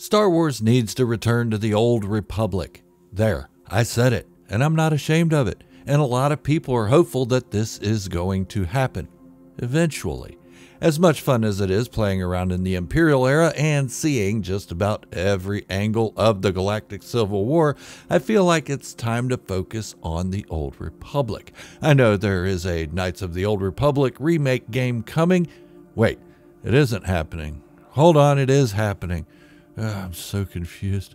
Star Wars needs to return to the old republic. There, I said it, and I'm not ashamed of it. And a lot of people are hopeful that this is going to happen. Eventually. As much fun as it is playing around in the Imperial era and seeing just about every angle of the Galactic Civil War, I feel like it's time to focus on the Old Republic. I know there is a Knights of the Old Republic remake game coming. Wait, it isn't happening. Hold on, it is happening. I'm so confused.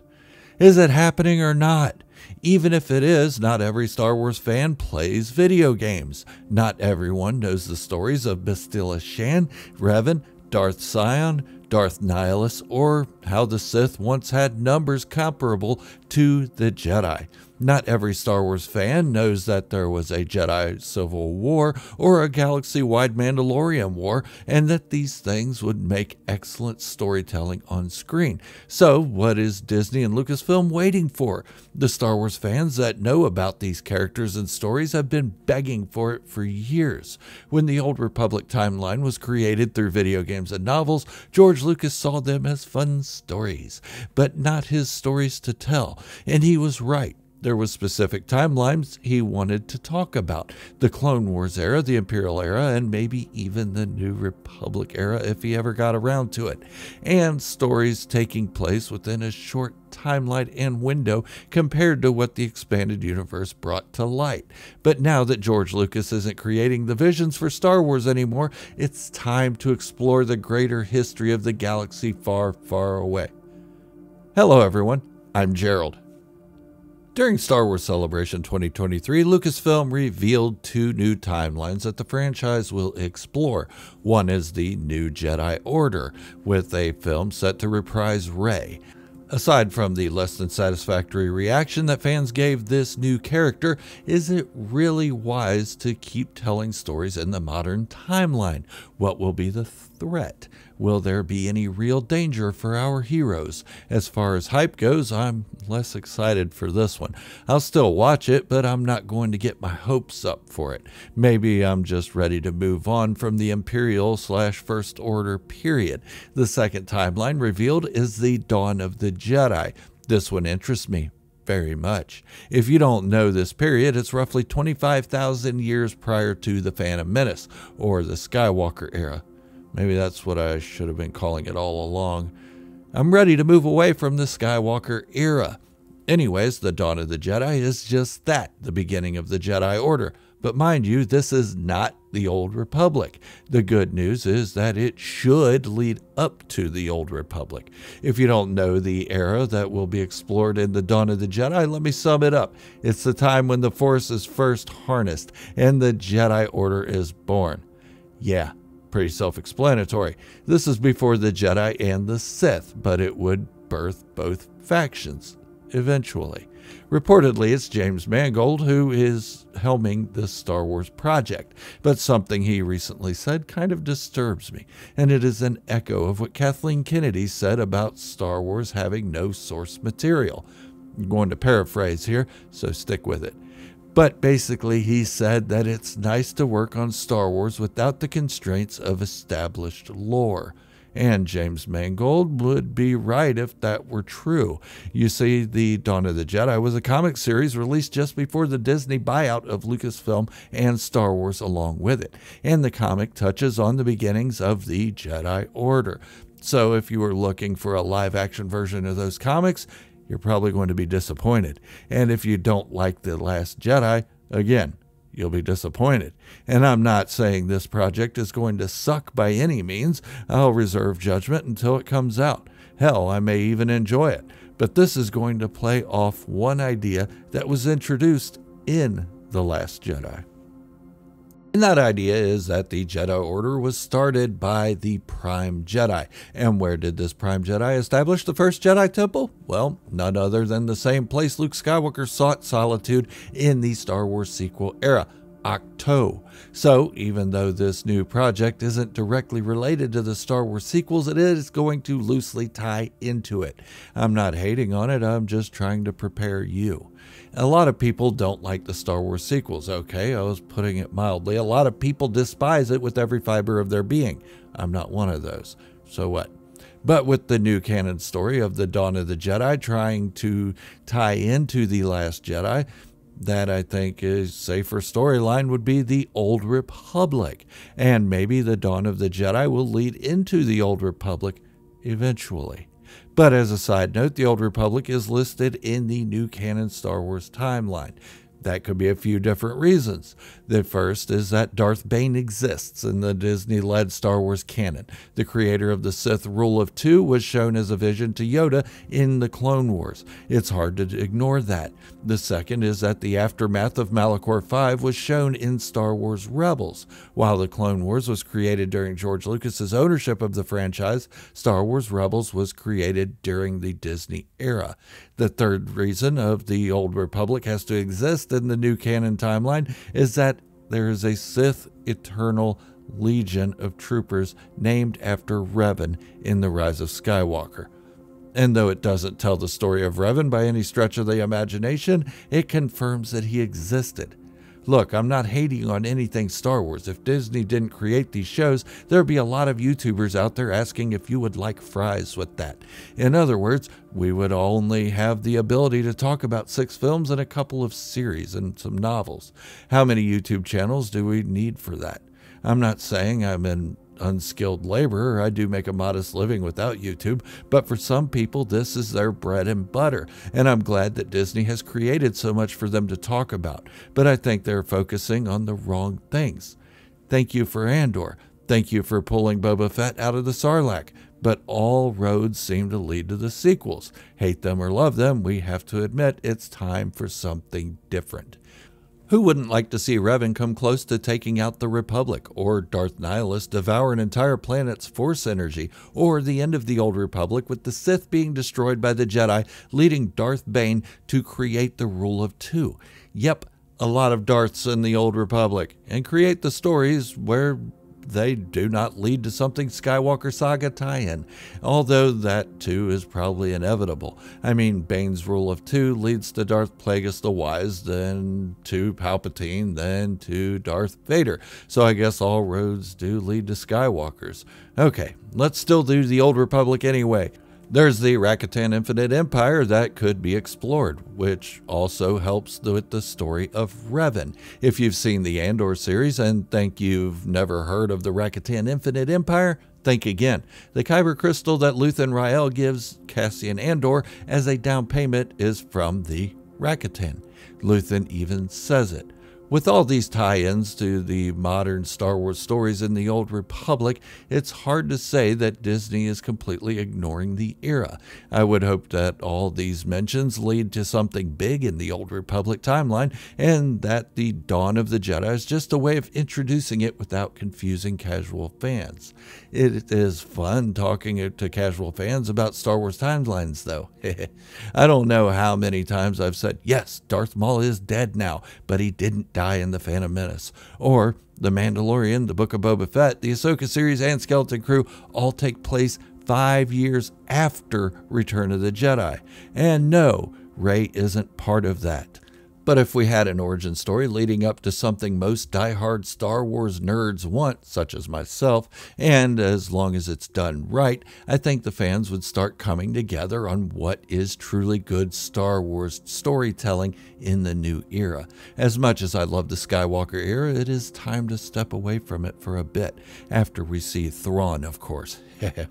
Is it happening or not? Even if it is, not every Star Wars fan plays video games. Not everyone knows the stories of Bastila Shan, Revan, Darth Sion, Darth Nihilus, or how the Sith once had numbers comparable to the Jedi. Not every Star Wars fan knows that there was a Jedi Civil War or a galaxy-wide Mandalorian War, and that these things would make excellent storytelling on screen. So, what is Disney and Lucasfilm waiting for? The Star Wars fans that know about these characters and stories have been begging for it for years. When the Old Republic timeline was created through video games and novels, George Lucas saw them as fun stories, but not his stories to tell, and he was right. There were specific timelines he wanted to talk about. The Clone Wars era, the Imperial era, and maybe even the New Republic era if he ever got around to it. And stories taking place within a short timeline and window compared to what the expanded universe brought to light. But now that George Lucas isn't creating the visions for Star Wars anymore, it's time to explore the greater history of the galaxy far, far away. Hello everyone, I'm Gerald. During Star Wars Celebration 2023, Lucasfilm revealed 2 new timelines that the franchise will explore. One is the New Jedi Order, with a film set to reprise Rey. Aside from the less than satisfactory reaction that fans gave this new character, is it really wise to keep telling stories in the modern timeline? What will be the threat? Will there be any real danger for our heroes? As far as hype goes, I'm less excited for this one. I'll still watch it, but I'm not going to get my hopes up for it. Maybe I'm just ready to move on from the Imperial/First Order period. The second timeline revealed is the Dawn of the Jedi. This one interests me very much. If you don't know this period, it's roughly 25,000 years prior to the Phantom Menace, or the Skywalker era. Maybe that's what I should have been calling it all along. I'm ready to move away from the Skywalker era. Anyways, the Dawn of the Jedi is just that, the beginning of the Jedi Order. But mind you, this is not the Old Republic. The good news is that it should lead up to the Old Republic. If you don't know the era that will be explored in the Dawn of the Jedi, let me sum it up. It's the time when the Force is first harnessed and the Jedi Order is born. Yeah. Pretty self-explanatory. This is before the Jedi and the Sith, but it would birth both factions, eventually. Reportedly, it's James Mangold who is helming this Star Wars project, but something he recently said kind of disturbs me, and it is an echo of what Kathleen Kennedy said about Star Wars having no source material. I'm going to paraphrase here, so stick with it. But basically, he said that it's nice to work on Star Wars without the constraints of established lore. And James Mangold would be right if that were true. You see, the Dawn of the Jedi was a comic series released just before the Disney buyout of Lucasfilm and Star Wars along with it. And the comic touches on the beginnings of the Jedi Order. So if you were looking for a live-action version of those comics, you're probably going to be disappointed. And if you don't like The Last Jedi, again, you'll be disappointed. And I'm not saying this project is going to suck by any means. I'll reserve judgment until it comes out. Hell, I may even enjoy it. But this is going to play off one idea that was introduced in The Last Jedi. And that idea is that the Jedi Order was started by the Prime Jedi. And where did this Prime Jedi establish the first Jedi Temple? Well, none other than the same place Luke Skywalker sought solitude in the Star Wars sequel era, Ahch-To. So, even though this new project isn't directly related to the Star Wars sequels, it is going to loosely tie into it. I'm not hating on it, I'm just trying to prepare you. A lot of people don't like the Star Wars sequels. Okay, I was putting it mildly. A lot of people despise it with every fiber of their being. I'm not one of those. So what? But with the new canon story of the Dawn of the Jedi trying to tie into The Last Jedi, that I think is safer storyline would be the Old Republic. And maybe the Dawn of the Jedi will lead into the Old Republic eventually. But as a side note, the Old Republic is listed in the new canon Star Wars timeline. That could be a few different reasons. The first is that Darth Bane exists in the Disney-led Star Wars canon. The creator of the Sith Rule of Two was shown as a vision to Yoda in the Clone Wars. It's hard to ignore that. The second is that the aftermath of Malachor V was shown in Star Wars Rebels. While the Clone Wars was created during George Lucas's ownership of the franchise, Star Wars Rebels was created during the Disney era. The third reason of the Old Republic has to exist in the new canon timeline is that there is a Sith Eternal Legion of troopers named after Revan in The Rise of Skywalker. And though it doesn't tell the story of Revan by any stretch of the imagination, it confirms that he existed. Look, I'm not hating on anything Star Wars. If Disney didn't create these shows, there'd be a lot of YouTubers out there asking if you would like fries with that. In other words, we would only have the ability to talk about 6 films and a couple of series and some novels. How many YouTube channels do we need for that? I'm not saying I'm an unskilled laborer. I do make a modest living without YouTube, but for some people this is their bread and butter, and I'm glad that Disney has created so much for them to talk about, but I think they're focusing on the wrong things. Thank you for Andor. Thank you for pulling Boba Fett out of the Sarlacc, but all roads seem to lead to the sequels. Hate them or love them, we have to admit it's time for something different. Who wouldn't like to see Revan come close to taking out the Republic, or Darth Nihilus devour an entire planet's force energy, or the end of the Old Republic with the Sith being destroyed by the Jedi, leading Darth Bane to create the Rule of Two? Yep, a lot of Darths in the Old Republic, and create the stories where they do not lead to something Skywalker Saga tie-in, although that too is probably inevitable. I mean, Bane's Rule of Two leads to Darth Plagueis the Wise, then to Palpatine, then to Darth Vader, so I guess all roads do lead to Skywalkers. Okay, let's still do the Old Republic anyway. There's the Rakatan Infinite Empire that could be explored, which also helps with the story of Revan. If you've seen the Andor series and think you've never heard of the Rakatan Infinite Empire, think again. The Kyber crystal that Luthen Rael gives Cassian Andor as a down payment is from the Rakatan. Luthen even says it. With all these tie-ins to the modern Star Wars stories in the Old Republic, it's hard to say that Disney is completely ignoring the era. I would hope that all these mentions lead to something big in the Old Republic timeline, and that the Dawn of the Jedi is just a way of introducing it without confusing casual fans. It is fun talking to casual fans about Star Wars timelines, though. I don't know how many times I've said, yes, Darth Maul is dead now, but he didn't die in The Phantom Menace. Or The Mandalorian, The Book of Boba Fett, the Ahsoka series, and Skeleton Crew all take place 5 years after Return of the Jedi. And no, Rey isn't part of that. But if we had an origin story leading up to something most diehard Star Wars nerds want, such as myself, and as long as it's done right, I think the fans would start coming together on what is truly good Star Wars storytelling in the new era. As much as I love the Skywalker era, it is time to step away from it for a bit, after we see Thrawn, of course.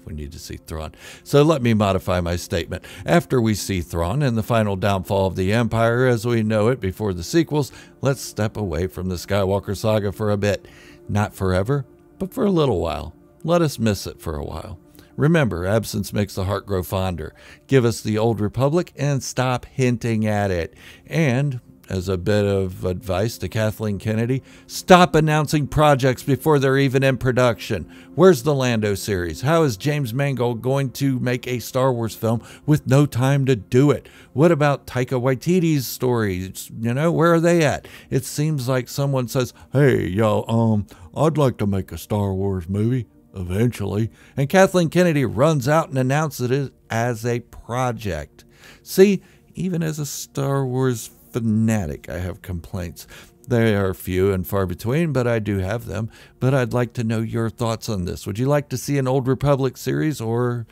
We need to see Thrawn. So let me modify my statement. After we see Thrawn and the final downfall of the Empire as we know it before the sequels, let's step away from the Skywalker saga for a bit. Not forever, but for a little while. Let us miss it for a while. Remember, absence makes the heart grow fonder. Give us the Old Republic and stop hinting at it. And as a bit of advice to Kathleen Kennedy, stop announcing projects before they're even in production. Where's the Lando series? How is James Mangold going to make a Star Wars film with no time to do it? What about Taika Waititi's stories? You know, where are they at? It seems like someone says, hey, yo, I'd like to make a Star Wars movie eventually. And Kathleen Kennedy runs out and announces it as a project. See, even as a Star Wars fanatic, I have complaints. They are few and far between, but I do have them. But I'd like to know your thoughts on this. Would you like to see an Old Republic series, or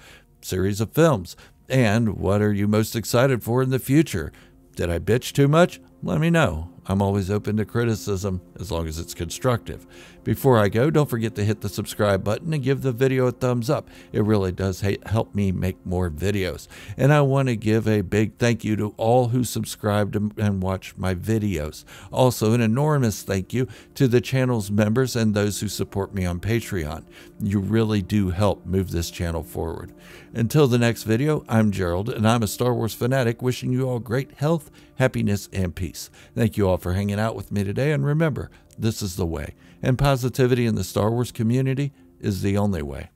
series of films? And what are you most excited for in the future? Did I bitch too much? Let me know. I'm always open to criticism as long as it's constructive. Before I go, don't forget to hit the subscribe button and give the video a thumbs up. It really does help me make more videos. And I want to give a big thank you to all who subscribed and watch my videos. Also, an enormous thank you to the channel's members and those who support me on Patreon. You really do help move this channel forward. Until the next video, I'm Gerald, and I'm a Star Wars fanatic wishing you all great health, happiness, and peace. Thank you all for hanging out with me today, and remember, this is the way, and positivity in the Star Wars community is the only way.